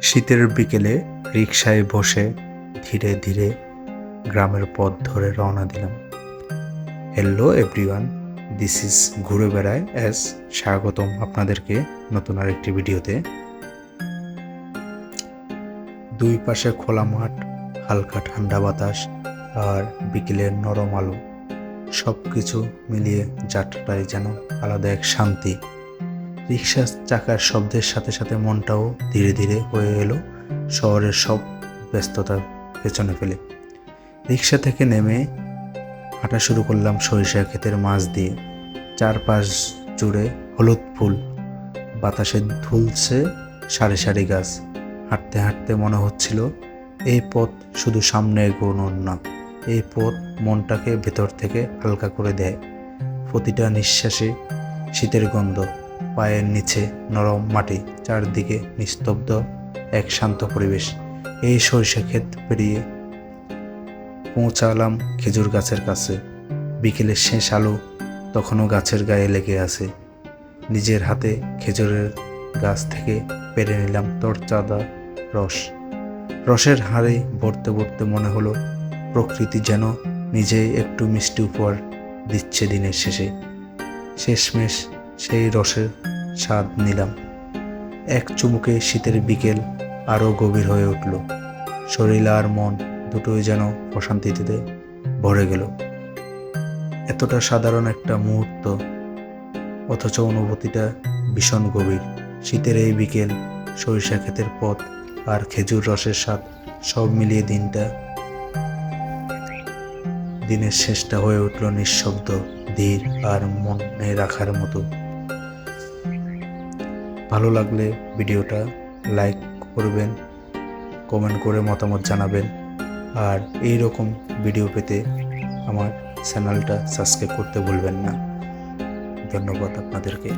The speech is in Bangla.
শীতের বিকেলে রিকশায় বসে ধীরে ধীরে গ্রামের পথ ধরে রওনা দিলাম। হ্যালো এভরিওয়ান, দিস ইজ ঘুরে বেড়ায় এস। স্বাগতম আপনাদেরকে নতুন আরেকটি ভিডিওতে। দুই পাশে খোলা মাঠ, হালকা ঠান্ডা বাতাস আর বিকেলের নরম আলো, সব কিছু মিলিয়ে যাত্রাটাই যেন আলাদা এক শান্তি। রিকশার চাকার শব্দের সাথে সাথে মনটাও ধীরে ধীরে হয়ে এলো শহরের সব ব্যস্ততার পেছনে ফেলে। রিকশা থেকে নেমে হাঁটা শুরু করলাম সরিষা ক্ষেতের মাঝ দিয়ে। চারপাশ জুড়ে হলুদ ফুল, বাতাসে ধুলছে সারি সারি গাছ। হাঁটতে হাঁটতে মনে হচ্ছিল এই পথ শুধু সামনে এগোনোর না, এই পথ মনটাকে ভেতর থেকে হালকা করে দেয়। প্রতিটা নিঃশ্বাসে শীতের গন্ধ, পায়ের নিচে নরম মাটি, চারদিকে নিস্তব্ধ এক শান্ত পরিবেশ। এই সরিষা ক্ষেত পেরিয়ে পৌঁছালাম খেজুর গাছের কাছে। বিকেলের শেষ আলো তখনও গাছের গায়ে লেগে আছে। নিজের হাতে খেজুরের গাছ থেকে পেরে নিলাম তরতাজা রস। রসের হাড়ে ভরতে ভরতে মনে হলো প্রকৃতি যেন নিজেই একটু মিষ্টি উপহার দিচ্ছে দিনের শেষে। শেষমেশ সেই রসের স্বাদ নিলাম। এক চুমুকে শীতের বিকেল আরও গভীর হয়ে উঠল। শরীর আর মন দুটোই যেন প্রশান্তিতে ভরে গেল। এতটা সাধারণ একটা মুহূর্ত, অথচ অনুভূতিটা ভীষণ গভীর। শীতের এই বিকেল, সরিষা ক্ষেতের পথ আর খেজুর রসের স্বাদ, সব মিলিয়ে দিনের শেষটা হয়ে উঠল নিঃশব্দ, ধীর আর মনে রাখার মতো। ভালো লাগলে ভিডিওটা লাইক করবেন, কমেন্ট করে মতামত জানাবেন, আর এই রকম ভিডিও পেতে আমার চ্যানেলটা সাবস্ক্রাইব করতে ভুলবেন না। ধন্যবাদ আপনাদেরকে।